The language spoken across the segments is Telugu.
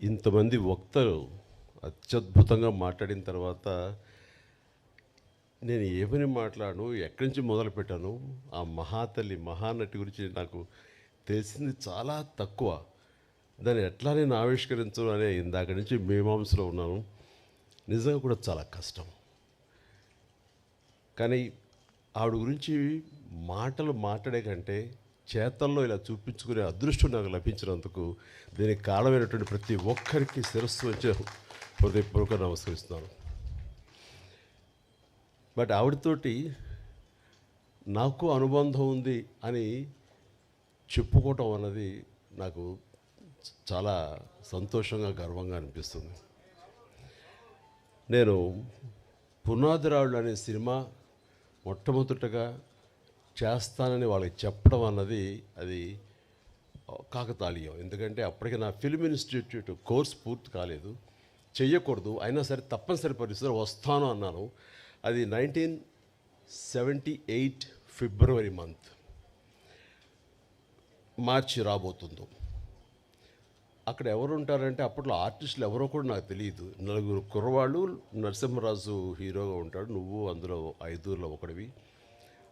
ఇంతమంది వక్తలు అత్యద్భుతంగా మాట్లాడిన తర్వాత నేను ఏమని మాట్లాడను, ఎక్కడి నుంచి మొదలుపెట్టాను? ఆ మహాతల్లి మహానటి గురించి నాకు తెలిసింది చాలా తక్కువ. దాన్ని ఎట్లా నేను ఆవిష్కరించను అనే ఇందాక నుంచి మీమాంసలో ఉన్నాను. నిజంగా కూడా చాలా కష్టం. కానీ ఆవిడ గురించి మాటలు మాట్లాడే కంటే చేతల్లో ఇలా చూపించుకునే అదృష్టం నాకు లభించినందుకు దీనికి కారణమైనటువంటి ప్రతి ఒక్కరికి శిరస్సు వచ్చే హృదయపూర్వక నమస్కరిస్తున్నాను. బట్ ఆవిడతోటి నాకు అనుబంధం ఉంది అని చెప్పుకోవటం అన్నది నాకు చాలా సంతోషంగా గర్వంగా అనిపిస్తుంది. నేను పునాదిరాళ్ళు అనే సినిమా మొట్టమొదటగా చేస్తానని వాళ్ళకి చెప్పడం అన్నది అది కాకతాళీయం. ఎందుకంటే అప్పటికి నా ఫిల్మ్ ఇన్స్టిట్యూట్ కోర్స్ పూర్తి కాలేదు, చెయ్యకూడదు, అయినా సరే తప్పనిసరి పరిస్థితుల్లో వస్తాను అన్నాను. అది 1978 ఫిబ్రవరి మంత్, మార్చి రాబోతుందో. అక్కడ ఎవరు ఉంటారంటే అప్పట్లో ఆర్టిస్టులు ఎవరో కూడా నాకు తెలియదు. 4 కుర్రవాళ్ళు, నరసింహరాజు హీరోగా ఉంటాడు, నువ్వు అందులో 5 ఒకడివి.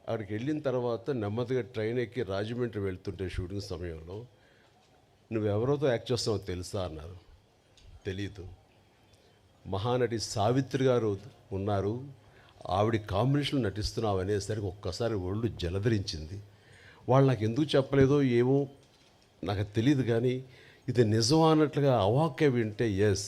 అక్కడికి వెళ్ళిన తర్వాత నెమ్మదిగా ట్రైన్ ఎక్కి రాజమండ్రి వెళ్తుంటే షూటింగ్ సమయంలో నువ్వెవరితో యాక్ట్ చేస్తావో తెలుసా అన్నారు. తెలీదు. మహానటి సావిత్రి గారు ఉన్నారు, ఆవిడ కాంబినేషన్లో నటిస్తున్నావు అనేసరికి ఒక్కసారి ఒళ్ళు జలధరించింది. వాళ్ళు నాకు ఎందుకు చెప్పలేదో ఏమో నాకు తెలియదు, కానీ ఇది నిజం అన్నట్లుగా అవాక్య వింటే ఎస్.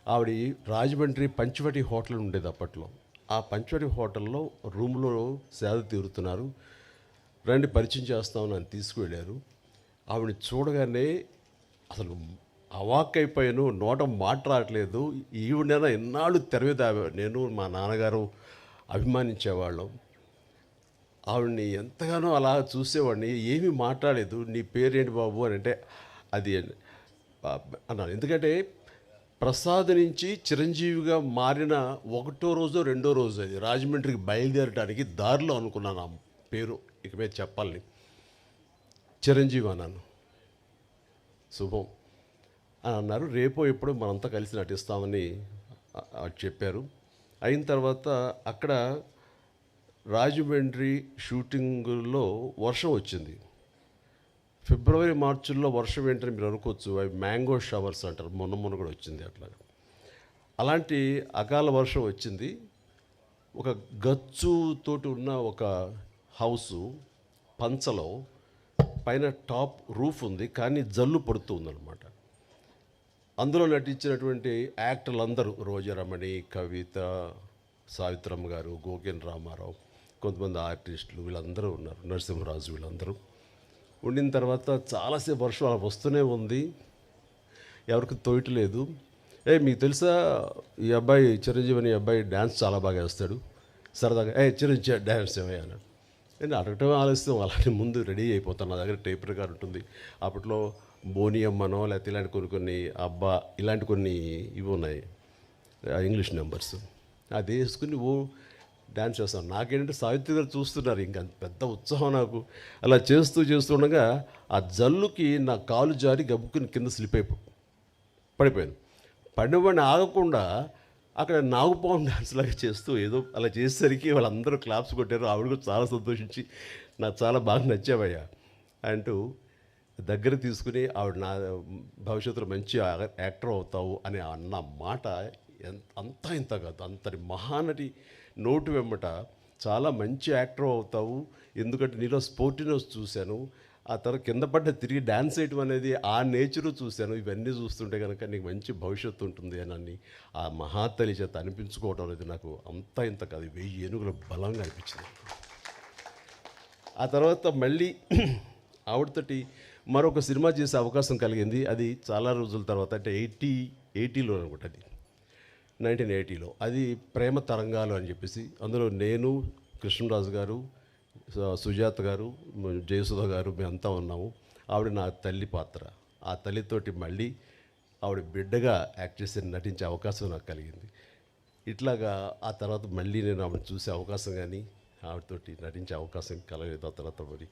ఆవిడ రాజమండ్రి పంచవటి హోటల్ ఉండేది అప్పట్లో. ఆ పంచవటి హోటల్లో రూమ్లో సేద తీరుతున్నారు, రండి పరిచయం చేస్తామని నన్ను తీసుకువెళ్ళారు. ఆవిడని చూడగానే అసలు అవాక్కైపోయాను, నోట మాట రావట్లేదు. ఈవిడైనా ఎన్నాళ్ళు తెర మీద నేను మా నాన్నగారు అభిమానించేవాళ్ళం. ఆవిడ్ని ఎంతగానో అలా చూసేవాడిని, ఏమీ మాట్లాడలేదు. నీ పేరేంటి బాబు అని అంటే అది అన్నాను. ఎందుకంటే ప్రసాద్ నుంచి చిరంజీవిగా మారిన 1వ రోజో 2వ రోజు అది రాజమండ్రికి బయలుదేరడానికి దారిలో అనుకున్నాను ఆ పేరు ఇక మీద చెప్పాలని. చిరంజీవి అన్నాను. శుభం అని అన్నారు. రేపో ఎప్పుడో మనంతా కలిసి నటిస్తామని చెప్పారు. అయిన తర్వాత అక్కడ రాజమండ్రి షూటింగుల్లో వర్షం వచ్చింది. ఫిబ్రవరి మార్చిల్లో వర్షం ఏంటని మీరు అనుకోవచ్చు, అవి మ్యాంగో షవర్స్ అంటారు, మొన్న కూడా వచ్చింది అట్లా. అలాంటి అకాల వర్షం వచ్చింది. ఒక గచ్చుతోటి ఉన్న ఒక హౌసు పంచలో పైన టాప్ రూఫ్ ఉంది, కానీ జల్లు పడుతూ ఉందన్నమాట. అందులో నటించినటువంటి యాక్టర్లు అందరూ రోజారమణి, కవిత, సావిత్రమ్మ గారు, గోకెన్ రామారావు, కొంతమంది ఆర్టిస్టులు వీళ్ళందరూ ఉన్నారు, నరసింహరాజు వీళ్ళందరూ ఉండిన తర్వాత చాలాసేపు వర్షం అలా వస్తూనే ఉంది, ఎవరికి తోయట్లేదు. మీకు తెలుసా ఈ అబ్బాయి చిరంజీవి అని అబ్బాయి డ్యాన్స్ చాలా బాగా వేస్తాడు, సరదాగా చిరంజీవి డ్యాన్స్ ఏమయ్యా అన్నాడు. నేను అడగటం ఆలస్యం, అలాంటి ముందు రెడీ అయిపోతాను. నా దగ్గర టేప్ రికార్డ్ ఉంటుంది. అప్పట్లో బోనియమ్మనో లేకపోతే ఇలాంటి కొన్ని అబ్బా ఇలాంటి కొన్ని ఇవి ఉన్నాయి ఇంగ్లీష్ నెంబర్స్, అది వేసుకుని డ్యాన్స్ చేస్తాను. నాకేంటంటే సావిత్రి గారు చూస్తున్నారు, ఇంకా పెద్ద ఉత్సాహం నాకు. అలా చేస్తుండగా ఆ జల్లుకి నా కాలు జారి గబుక్కుని కింద స్లిప్ పడిపోయాను. పడినవాడిని ఆగకుండా అక్కడ నాగుపాము డ్యాన్స్ లాగా చేస్తూ ఏదో అలా చేసేసరికి వాళ్ళందరూ క్లాప్స్ కొట్టారు. ఆవిడ కూడా చాలా సంతోషించి నాకు చాలా బాగా నచ్చావయ్యా అంటూ దగ్గర తీసుకుని ఆవిడ నా భవిష్యత్తులో మంచి యాక్టర్ అవుతావు అని అన్న మాట అంతా ఇంత కాదు, అంతటి మహానటి నోటు వెంబట చాలా మంచి యాక్టర్ అవుతావు, ఎందుకంటే నీలో స్పోర్టినెస్ చూశాను, ఆ తర్వాత కింద పడ్డ తిరిగి డ్యాన్స్ వేయటం అనేది ఆ నేచరు చూశాను, ఇవన్నీ చూస్తుంటే కనుక నీకు మంచి భవిష్యత్తు ఉంటుంది అని ఆ మహాతల్లి చేత అనిపించుకోవడం అనేది నాకు అంతా ఇంత కాదు, 1000 ఏనుగుల బలంగా అనిపించింది. ఆ తర్వాత మళ్ళీ ఆవిడతోటి మరొక సినిమా చేసే అవకాశం కలిగింది. అది చాలా రోజుల తర్వాత, అంటే 80లో అనుకుంటా, అది 1980లో. అది ప్రేమ తరంగాలు అని చెప్పేసి, అందులో నేను, కృష్ణరాజు గారు, సుజాత గారు, జయసుధ గారు మేమంతా ఉన్నాము. ఆవిడ నా తల్లి పాత్ర. ఆ తల్లితోటి మళ్ళీ ఆవిడ బిడ్డగా యాక్ట్ చేసి నటించే అవకాశం నాకు కలిగింది. ఇట్లాగా ఆ తర్వాత మళ్ళీ నేను ఆవిడ చూసే అవకాశం కానీ ఆవిడతోటి నటించే అవకాశం కలగలేదు. ఆ తర్వాత మరి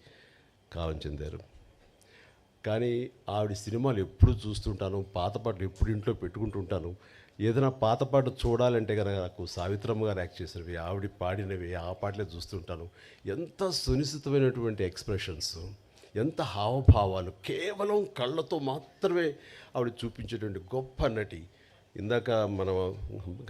కాలం చెందారు. కానీ ఆవిడ సినిమాలు ఎప్పుడు చూస్తుంటాను, పాత పాటలు ఎప్పుడు ఇంట్లో పెట్టుకుంటుంటాను. ఏదైనా పాత పాట చూడాలంటే కనుక నాకు సావిత్రమ్మ గారు యాక్ట్ చేసినవి, ఆవిడ పాడినవి ఆ పాటలే చూస్తుంటాను. ఎంత సునిశ్చితమైనటువంటి ఎక్స్ప్రెషన్స్, ఎంత హావభావాలు, కేవలం కళ్ళతో మాత్రమే ఆవిడ చూపించేటువంటి గొప్ప నటి. ఇందాక మన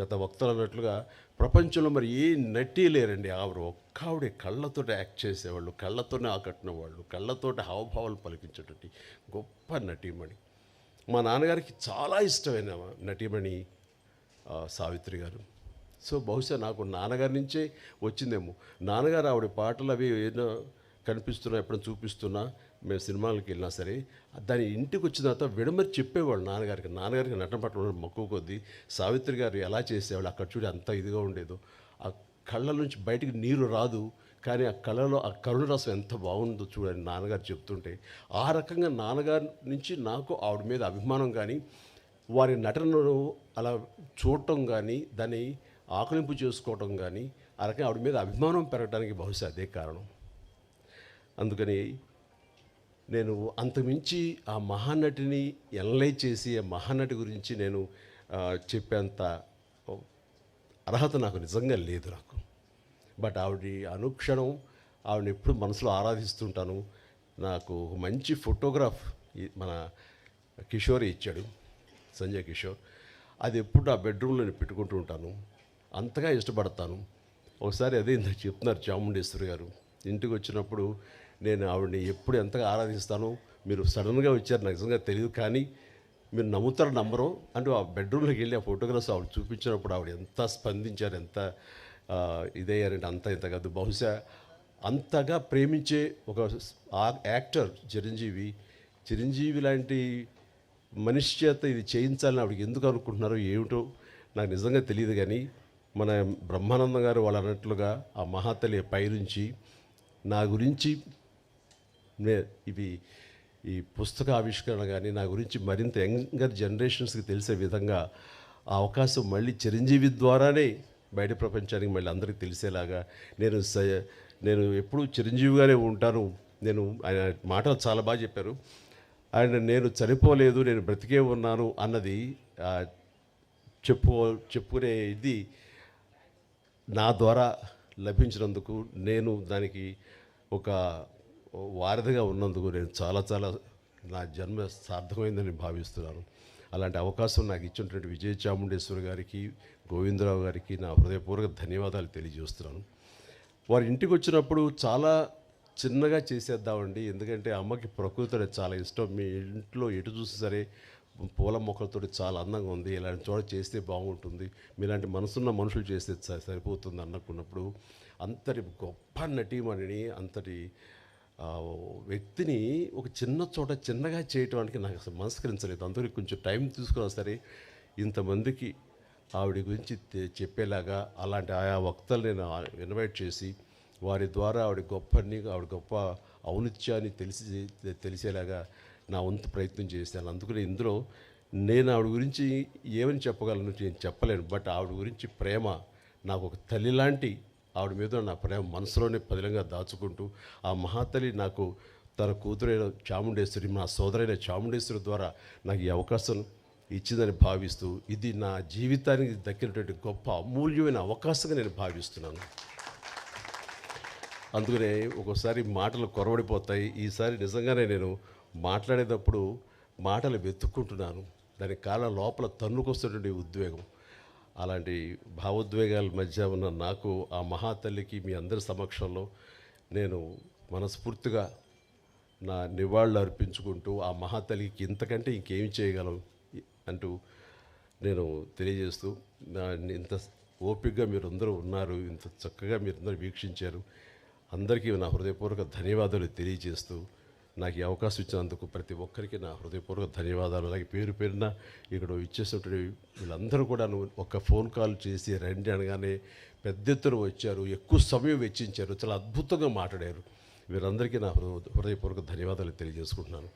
గత వక్తలు అన్నట్లుగా ప్రపంచంలో మరి ఏ నటి లేరండి. ఆవిడ ఒక్క ఆవిడే కళ్ళతోటి యాక్ట్ చేసేవాళ్ళు, కళ్ళతోనే ఆకట్టిన వాళ్ళు, కళ్ళతోటి హావభావాలు పలికించేటువంటి గొప్ప నటీమణి. మా నాన్నగారికి చాలా ఇష్టమైన నటీమణి సావిత్రి గారు. సో బహుశా నాకు నాన్నగారి నుంచే వచ్చిందేమో. నాన్నగారు ఆవిడ పాటలు అవి ఏదో కనిపిస్తున్నా, ఎప్పుడైనా చూపిస్తున్నా, మేము సినిమాలకు వెళ్ళినా సరే దాని ఇంటికి వచ్చిన తర్వాత విడమరి చెప్పేవాళ్ళు నాన్నగారికి నటన పట్ల మక్కువ కొద్దీ సావిత్రి గారు ఎలా చేసేవాళ్ళు, అక్కడ చూడి అంత ఇదిగా ఉండేదో, ఆ కళ్ళ నుంచి బయటికి నీరు రాదు, కానీ ఆ కళలో ఆ కరుణ రసం ఎంత బాగుందో చూడండి నాన్నగారు చెప్తుంటే. ఆ రకంగా నాన్నగారి నుంచి నాకు ఆవిడ మీద అభిమానం కానీ, వారి నటనను అలా చూడటం కానీ, దాన్ని ఆకలింపు చేసుకోవటం కానీ, ఆ రకంగా ఆవిడ మీద అభిమానం పెరగడానికి బహుశా అదే కారణం. అందుకని నేను అంతకుమించి ఆ మహానటిని ఎనలైజ్ చేసి ఆ మహానటి గురించి నేను చెప్పేంత అర్హత నాకు నిజంగా లేదు నాకు. బట్ ఆవిడ అనుక్షణం ఆవిడని ఎప్పుడు మనసులో ఆరాధిస్తుంటాను. నాకు ఒక మంచి ఫోటోగ్రాఫ్ మన కిషోర్ ఇచ్చాడు, సంజయ్ కిషోర్. అది ఎప్పుడు నా బెడ్రూమ్లో నేను పెట్టుకుంటూ ఉంటాను, అంతగా ఇష్టపడతాను. ఒకసారి అదే ఇందాక చెప్తున్నారు చాముండేశ్వరి గారు, ఇంటికి వచ్చినప్పుడు నేను ఆవిడని ఎప్పుడు ఎంతగా ఆరాధిస్తానో, మీరు సడన్గా వచ్చారు నాకు నిజంగా తెలియదు, కానీ మీరు నమ్ముతారు నమ్మరు అంటూ ఆ బెడ్రూమ్లోకి వెళ్ళి ఆ ఫోటోగ్రాఫ్స్ ఆవిడ చూపించినప్పుడు ఆవిడ ఎంత స్పందించారు, ఎంత ఇదయ్యారంటే అంత ఇంత కాదు. బహుశా అంతగా ప్రేమించే ఒక యాక్టర్ చిరంజీవి లాంటి మనిషి చేత ఇది చేయించాలని ఆవిడకి ఎందుకు అనుకుంటున్నారో ఏమిటో నాకు నిజంగా తెలియదు. కానీ మన బ్రహ్మానందం గారు వాళ్ళు అన్నట్లుగా ఆ మహాతల్లి పైనుంచి నా గురించి ఈ పుస్తక ఆవిష్కరణ కానీ నా గురించి మరింత యంగర్ జనరేషన్స్కి తెలిసే విధంగా ఆ అవకాశం మళ్ళీ చిరంజీవి ద్వారానే బయట ప్రపంచానికి మళ్ళీ అందరికీ తెలిసేలాగా నేను ఎప్పుడూ చిరంజీవిగానే ఉంటాను. ఆయన మాటలు చాలా బాగా చెప్పారు. నేను చనిపోలేదు, నేను బ్రతికే ఉన్నాను అన్నది చెప్పుకునే ఇది నా ద్వారా లభించినందుకు, నేను దానికి ఒక వారధిగా ఉన్నందుకు నేను చాలా నా జన్మ సార్థకమైందని భావిస్తున్నాను. అలాంటి అవకాశం నాకు ఇచ్చినటువంటి విజయ చాముండేశ్వరి గారికి, గోవిందరావు గారికి నా హృదయపూర్వక ధన్యవాదాలు తెలియజేస్తున్నాను. వారి ఇంటికి వచ్చినప్పుడు చాలా చిన్నగా చేసేద్దామండి, ఎందుకంటే అమ్మకి ప్రకృతి చాలా ఇష్టం. మీ ఇంట్లో ఎటు చూసి సరే పూల మొక్కలతో చాలా అందంగా ఉంది, ఇలాంటి చోట చేస్తే బాగుంటుంది, మీలాంటి మనసున్న మనుషులు చేస్తే సరిపోతుంది అనుకున్నప్పుడు అంతటి గొప్ప నటీమణిని, అంతటి వ్యక్తిని ఒక చిన్న చోట చిన్నగా చేయటానికి నాకు అసలు మనస్కరించలేదు. అందుకని కొంచెం టైం తీసుకున్నా సరే ఇంతమందికి ఆవిడ గురించి చెప్పేలాగా అలాంటి ఆయా వక్తలు నేను ఇన్వైట్ చేసి వారి ద్వారా ఆవిడ గొప్ప ఔన్నత్యాన్ని తెలిసేలాగా నా వంతు ప్రయత్నం చేశాను. అందుకని ఇందులో నేను ఆవిడ గురించి ఏమని చెప్పగలను నేను చెప్పలేను. బట్ ఆవిడ గురించి ప్రేమ నాకు ఒక తల్లి లాంటి ఆవిడ మీద నా ప్రేమ మనసులోనే పదిలంగా దాచుకుంటూ, ఆ మహాతల్లి నాకు తన కూతురైన చాముండేశ్వరి, నా సోదరైన చాముండేశ్వరి ద్వారా నాకు ఈ అవకాశం ఇచ్చిందని భావిస్తూ, ఇది నా జీవితానికి దక్కినటువంటి గొప్ప అమూల్యమైన అవకాశంగా నేను భావిస్తున్నాను. అందుకనే ఒక్కోసారి మాటలు కొరవడిపోతాయి. ఈసారి నిజంగానే నేను మాట్లాడేటప్పుడు మాటలు వెతుక్కుంటున్నాను. దానికి కారణం లోపల తన్నుకొస్తున్నటువంటి ఉద్వేగం. అలాంటి భావోద్వేగాల మధ్య ఉన్న నాకు ఆ మహాతల్లికి మీ అందరి సమక్షంలో నేను మనస్ఫూర్తిగా నా నివాళులు అర్పించుకుంటూ, ఆ మహాతల్లికి ఇంతకంటే ఇంకేం చేయగలం అంటూ నేను తెలియజేస్తూ, ఇంత ఓపికగా మీరందరూ ఉన్నారు, ఇంత చక్కగా మీరందరూ వీక్షించారు, అందరికీ నా హృదయపూర్వక ధన్యవాదాలు తెలియజేస్తూ, నాకు ఈ అవకాశం ఇచ్చినందుకు ప్రతి ఒక్కరికి నా హృదయపూర్వక ధన్యవాదాలు. అలాగే పేరున ఇక్కడ ఇచ్చేసినటువంటి వీళ్ళందరూ కూడా ఒక ఫోన్ కాల్ చేసి రండి అనగానే పెద్ద ఎత్తున వచ్చారు, ఎక్కువ సమయం వెచ్చించారు, చాలా అద్భుతంగా మాట్లాడారు. వీరందరికీ నా హృదయపూర్వక ధన్యవాదాలు తెలియజేసుకుంటున్నాను.